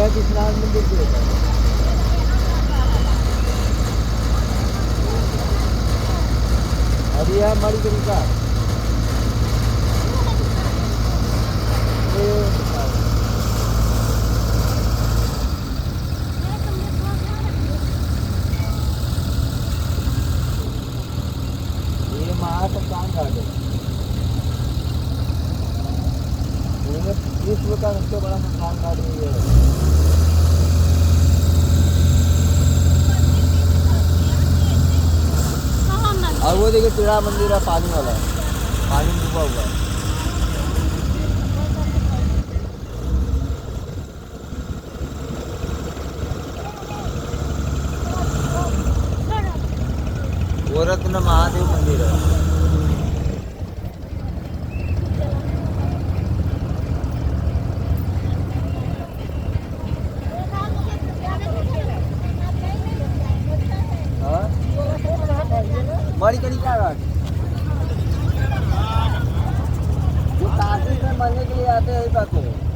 की स्नान मंदिर भी होता है। और ये है हमारी तरीका ये महाशमशान घाट है। विश्व का सबसे बड़ा शमशान घाट ये है। और वो देखिए टेढ़ा मंदिर है, पानी वाला है, पानी में डूबा हुआ है। वो रत्न महादेव मंदिर है। मणिकर्णिका घाट जो काशी में मरने के लिए आते हैं, बात है।